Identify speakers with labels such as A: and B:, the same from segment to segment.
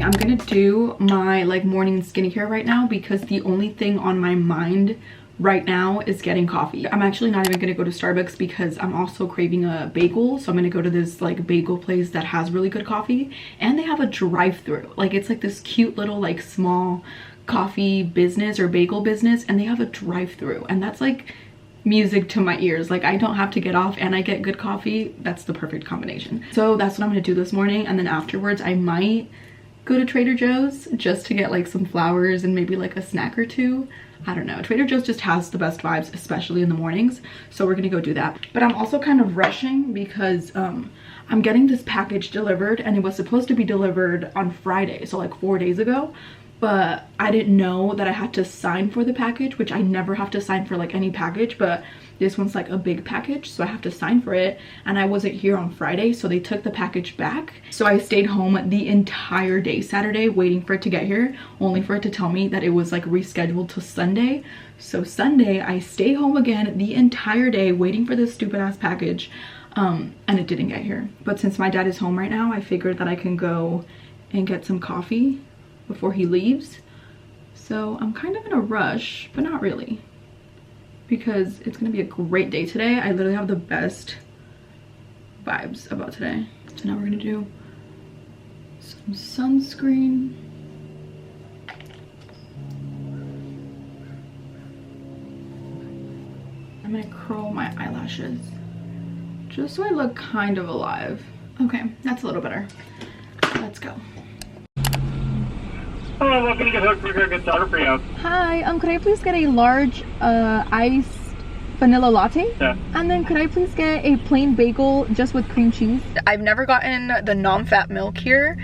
A: I'm gonna do my like morning skincare right now because the only thing on my mind right now is getting coffee. I'm actually not even gonna go to Starbucks because I'm also craving a bagel, so I'm gonna go to this like bagel place that has really good coffee, and they have a drive-through. Like it's like this cute little like small coffee business or bagel business, and they have a drive-through, and that's like music to my ears. Like I don't have to get off and I get good coffee. That's the perfect combination. So that's what I'm gonna do this morning, and then afterwards I might go to Trader Joe's just to get like some flowers and maybe like a snack or two. I don't know, Trader Joe's just has the best vibes, especially in the mornings, so we're gonna go do that. But I'm also kind of rushing because I'm getting this package delivered, and it was supposed to be delivered on Friday, so like 4 days ago, but I didn't know that I had to sign for the package, which I never have to sign for like any package, but this one's like a big package, so I have to sign for it, and I wasn't here on Friday, so they took the package back. So I stayed home the entire day Saturday waiting for it to get here, only for it to tell me that it was like rescheduled to Sunday. So Sunday I stay home again the entire day waiting for this stupid ass package, and it didn't get here. But since my dad is home right now, I figured that I can go and get some coffee before he leaves. So I'm kind of in a rush, but not really, because it's gonna be a great day today. I literally have the best vibes about today. So now we're gonna do some sunscreen. I'm gonna curl my eyelashes just so I look kind of alive. Okay, that's a little better. Let's go.
B: Hello, welcome to Good Starter for you.
A: Hi, could I please get a large iced vanilla latte?
B: Yeah.
A: And then could I please get a plain bagel just with cream cheese? I've never gotten the non-fat milk here,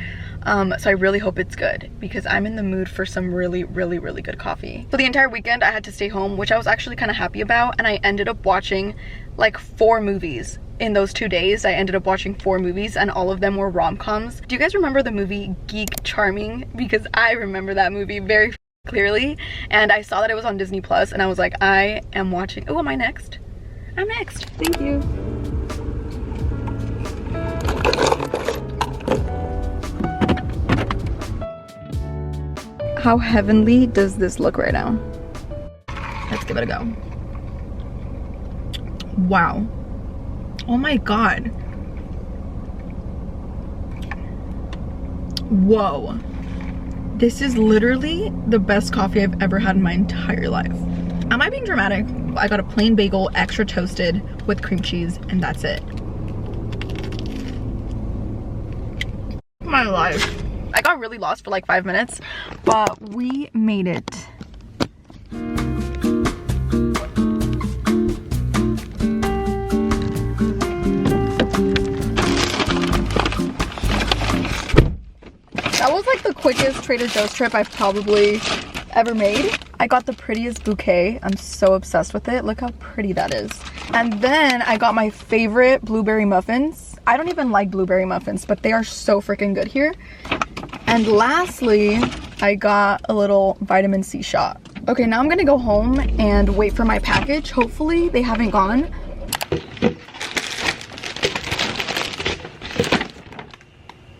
A: so I really hope it's good because I'm in the mood for some really good coffee. So the entire weekend I had to stay home, which I was actually kind of happy about, and I ended up watching like 4 movies. In those 2 days, I ended up watching 4 movies, and all of them were rom-coms. Do you guys remember the movie Geek Charming? Because I remember that movie very clearly, and I saw that it was on Disney Plus, and I was like, I am watching. Oh, am I next? I'm next. Thank you. How heavenly does this look right now? Let's give it a go. Wow. Oh my god. Whoa. This is literally the best coffee I've ever had in my entire life. Am I being dramatic? I got a plain bagel, extra toasted with cream cheese, and that's it. My life. I got really lost for like 5 minutes, but we made it. That was like the quickest Trader Joe's trip I've probably ever made. I got the prettiest bouquet. I'm so obsessed with it. Look how pretty that is. And then I got my favorite blueberry muffins. I don't even like blueberry muffins, but they are so freaking good here. And lastly, I got a little vitamin C shot. Okay, now I'm gonna go home and wait for my package. Hopefully they haven't gone.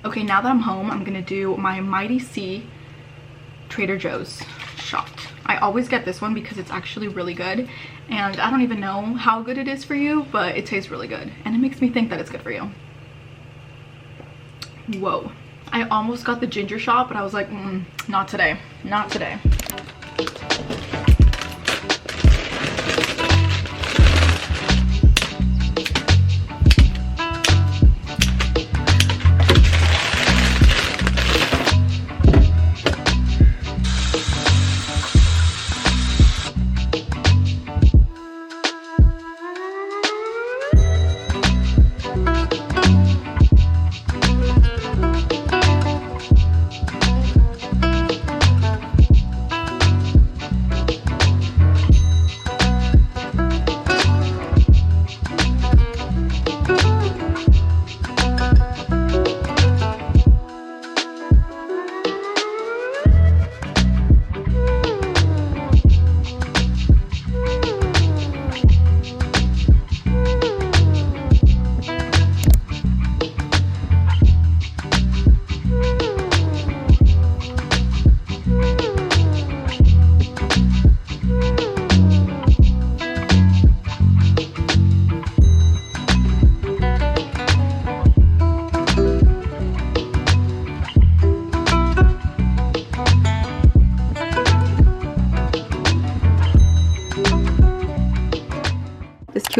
A: Okay, now that I'm home, I'm gonna do my Mighty C Trader Joe's shot. I always get this one because it's actually really good, and I don't even know how good it is for you, but it tastes really good, and it makes me think that it's good for you. Whoa. I almost got the ginger shot, but I was like, not today, not today.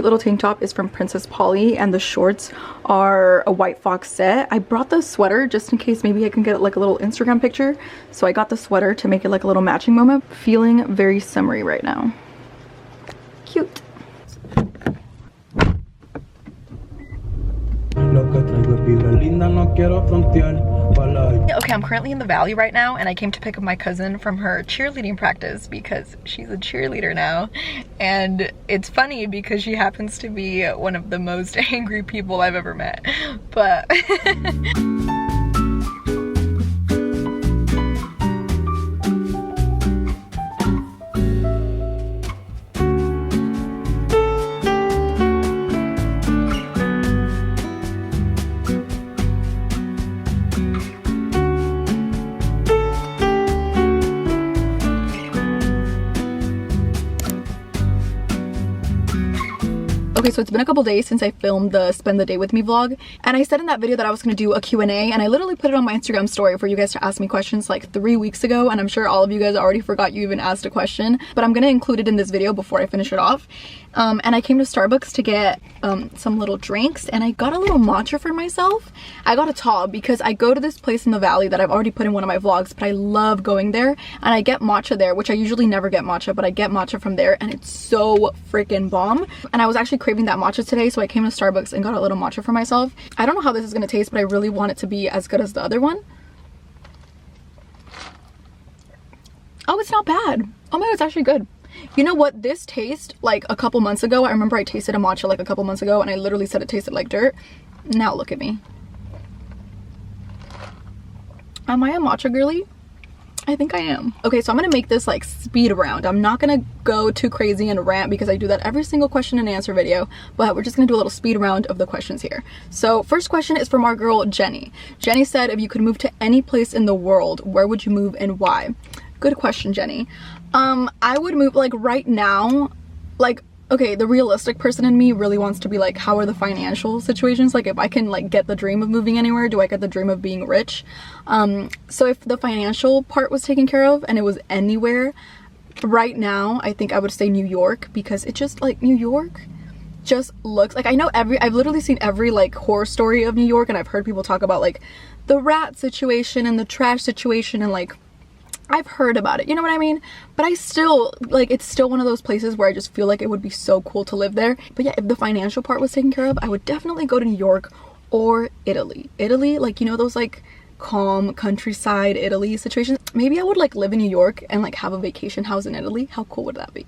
A: little tank top is from Princess Polly, and the shorts are a white fox set. I brought the sweater just in case maybe I can get like a little Instagram picture. So I got the sweater to make it like a little matching moment. Feeling very summery right now. Cute. Okay, I'm currently in the Valley right now, and I came to pick up my cousin from her cheerleading practice because she's a cheerleader now. And it's funny because she happens to be one of the most angry people I've ever met. But okay, so it's been a couple days since I filmed the Spend the Day With Me vlog, and I said in that video that I was going to do a Q&A, and I literally put it on my Instagram story for you guys to ask me questions like 3 weeks ago, and I'm sure all of you guys already forgot you even asked a question, but I'm going to include it in this video before I finish it off. And I came to Starbucks to get some little drinks, and I got a little matcha for myself. I got a tall because I go to this place in the Valley that I've already put in one of my vlogs, but I love going there, and I get matcha there, which I usually never get matcha, but I get matcha from there, and it's so freaking bomb. And I was actually craving that matcha today, so I came to Starbucks and got a little matcha for myself. I don't know how this is gonna taste, but I really want it to be as good as the other one. Oh, it's not bad. Oh my god, it's actually good. You know what, this tastes like a couple months ago. I remember I tasted a matcha like a couple months ago, and I literally said it tasted like dirt. Now look at me. Am I a matcha girly? I think I am. Okay, so I'm gonna make this like speed round. I'm not gonna go too crazy and rant because I do that every single question and answer video, but we're just gonna do a little speed round of the questions here. So first question is from our girl Jenny. Jenny said, if you could move to any place in the world, where would you move and why? Good question, Jenny. I would move like right now, like, okay, the realistic person in me really wants to be like, how are the financial situations? Like, if I can like get the dream of moving anywhere, do I get the dream of being rich? So if the financial part was taken care of and it was anywhere, right now, I think I would say New York, because it just like, New York just looks like, I know I've literally seen every like horror story of New York, and I've heard people talk about like the rat situation and the trash situation, and like, I've heard about it, you know what I mean? But I still, like, it's still one of those places where I just feel like it would be so cool to live there. But yeah, if the financial part was taken care of, I would definitely go to New York or Italy. Italy, like, you know, those like calm countryside Italy situations. Maybe I would like live in New York and like have a vacation house in Italy. How cool would that be?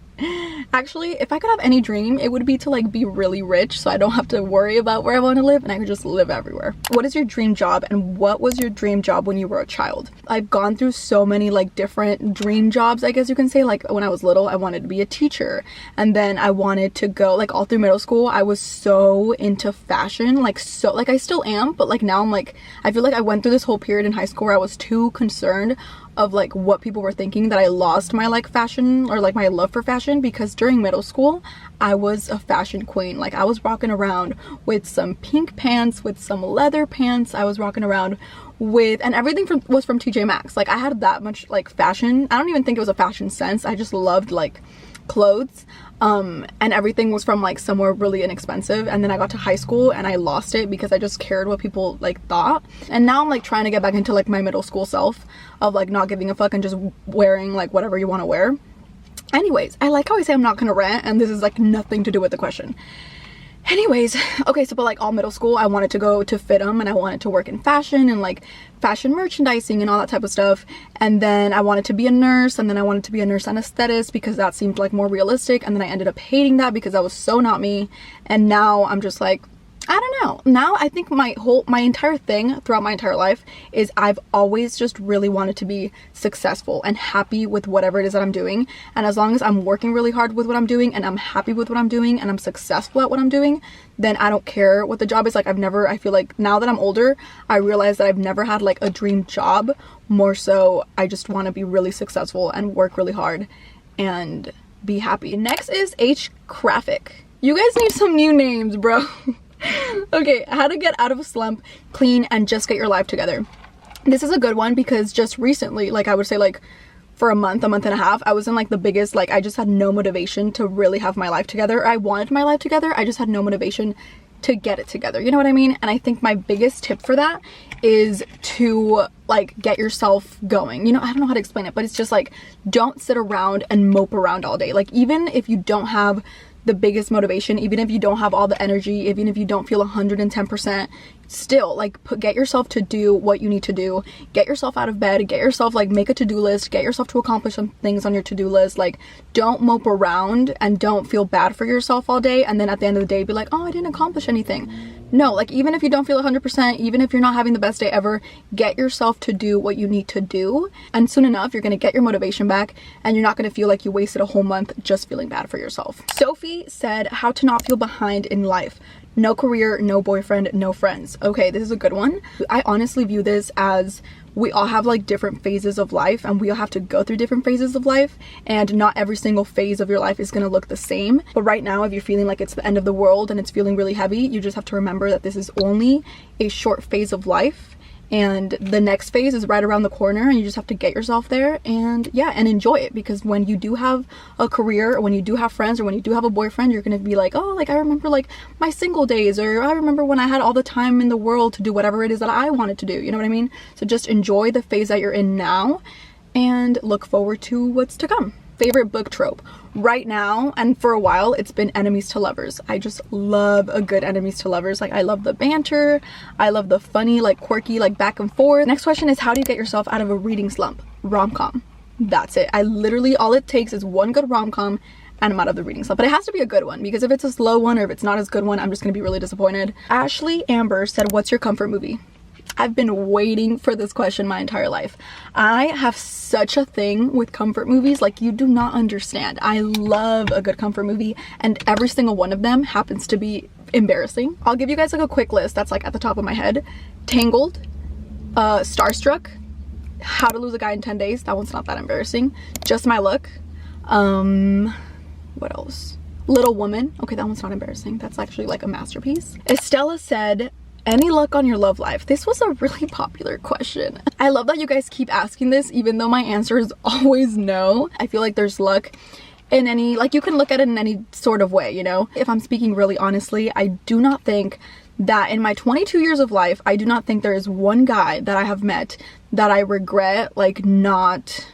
A: Actually, if I could have any dream, it would be to like be really rich so I don't have to worry about where I want to live, and I could just live everywhere. What is your dream job, and what was your dream job when you were a child? I've gone through so many like different dream jobs, I guess you can say. Like when I was little, I wanted to be a teacher, and then I wanted to go like all through middle school. I was so into fashion, like so, like I still am, but like now I'm like, I feel like I went through this whole period in high school where I was too concerned of like what people were thinking that I lost my like fashion or like my love for fashion, because during middle school I was a fashion queen. Like I was rocking around with some pink pants, with some leather pants. I was rocking around with, and everything was from TJ Maxx. Like I had that much like fashion. I don't even think it was a fashion sense. I just loved like clothes, and everything was from like somewhere really inexpensive. And then I got to high school and I lost it because I just cared what people like thought. And now I'm like trying to get back into like my middle school self of like not giving a fuck and just wearing like whatever you want to wear. Anyways, I like how I say I'm not gonna rant, and this is like nothing to do with the question. Anyways, okay, so but like all middle school I wanted to go to FITM, and I wanted to work in fashion and like fashion merchandising and all that type of stuff. And then I wanted to be a nurse, and then I wanted to be a nurse anesthetist because that seemed like more realistic, and then I ended up hating that because that was so not me. And now I'm just like, I don't know. Now I think my entire thing throughout my entire life is I've always just really wanted to be successful and happy with whatever it is that I'm doing. And as long as I'm working really hard with what I'm doing, and I'm happy with what I'm doing, and I'm successful at what I'm doing, then I don't care what the job is. Like I feel like now that I'm older, I realize that I've never had like a dream job. More so, I just want to be really successful and work really hard and be happy. Next is H. Graphic. You guys need some new names, bro. Okay, how to get out of a slump, clean, and just get your life together. This is a good one because just recently, like I would say like for a month and a half. I was in like the biggest, like I just had no motivation to really have my life together. I wanted my life together, I just had no motivation to get it together, you know what I mean? And I think my biggest tip for that is to like get yourself going. You know, I don't know how to explain it, but it's just like, don't sit around and mope around all day. Like, even if you don't have the biggest motivation, even if you don't have all the energy, even if you don't feel 110%, still like get yourself to do what you need to do. Get yourself out of bed, get yourself like make a to-do list, get yourself to accomplish some things on your to-do list. Like, don't mope around and don't feel bad for yourself all day and then at the end of the day be like, oh, I didn't accomplish anything. No, like even if you don't feel 100%, even if you're not having the best day ever, get yourself to do what you need to do, and soon enough you're gonna get your motivation back and you're not gonna feel like you wasted a whole month just feeling bad for yourself. Sophie said, how to not feel behind in life. No career, no boyfriend, no friends. Okay, this is a good one. I honestly view this as we all have like different phases of life and we all have to go through different phases of life, and not every single phase of your life is going to look the same. But right now, if you're feeling like it's the end of the world and it's feeling really heavy, you just have to remember that this is only a short phase of life and the next phase is right around the corner, and you just have to get yourself there and yeah, and enjoy it. Because when you do have a career, or when you do have friends, or when you do have a boyfriend, you're gonna be like, oh, like I remember like my single days, or I remember when I had all the time in the world to do whatever it is that I wanted to do, you know what I mean? So just enjoy the phase that you're in now and look forward to what's to come. Favorite book trope right now and for a while, it's been enemies to lovers. I just love a good enemies to lovers. Like, I love the banter, I love the funny, like quirky, like back and forth. Next question is, how do you get yourself out of a reading slump? Rom-com. That's it. I literally, all it takes is one good rom-com and I'm out of the reading slump. But it has to be a good one, because if it's a slow one or if it's not as good one, I'm just gonna be really disappointed. Ashley Amber said, what's your comfort movie? I've been waiting for this question my entire life. I have such a thing with comfort movies, like you do not understand. I love a good comfort movie, and every single one of them happens to be embarrassing. I'll give you guys like a quick list that's like at the top of my head. Tangled, Starstruck, How to Lose a Guy in 10 Days, that one's not that embarrassing. Just My Look, what else? Little Woman, okay, that one's not embarrassing. That's actually like a masterpiece. Estella said, any luck on your love life? This was a really popular question. I love that you guys keep asking this, even though my answer is always no. I feel like there's luck in any, like you can look at it in any sort of way, you know? If I'm speaking really honestly, I do not think that in my 22 years of life, I do not think there is one guy that I have met that I regret like not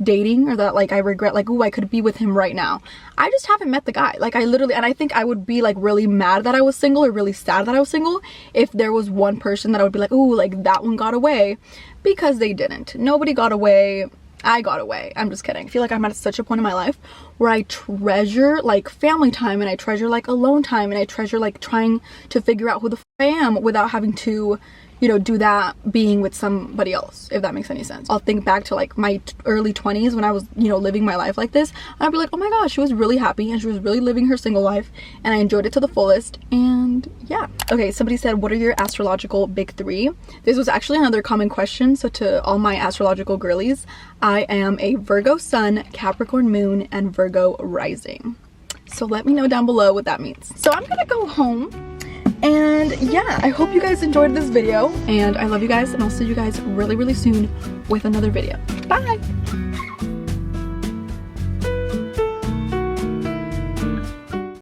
A: dating, or that like I regret like, oh, I could be with him right now. I just haven't met the guy. Like I literally, and I think I would be like really mad that I was single, or really sad that I was single, if there was one person that I would be like, oh, like that one got away, because they didn't. Nobody got away. I got away. I'm just kidding. I feel like I'm at such a point in my life where I treasure like family time, and I treasure like alone time, and I treasure like trying to figure out who the f I am without having to, you know, do that being with somebody else, if that makes any sense. I'll think back to like my early 20s when I was, you know, living my life like this, and I'd be like, oh my gosh, she was really happy and she was really living her single life and I enjoyed it to the fullest. And yeah. Okay, somebody said, what are your astrological big three? This was actually another common question, so to all my astrological girlies, I am a Virgo sun, Capricorn moon, and Virgo rising. So let me know down below what that means. So I'm gonna go home. And yeah, I hope you guys enjoyed this video, and I love you guys, and I'll see you guys really, really soon with another video. Bye!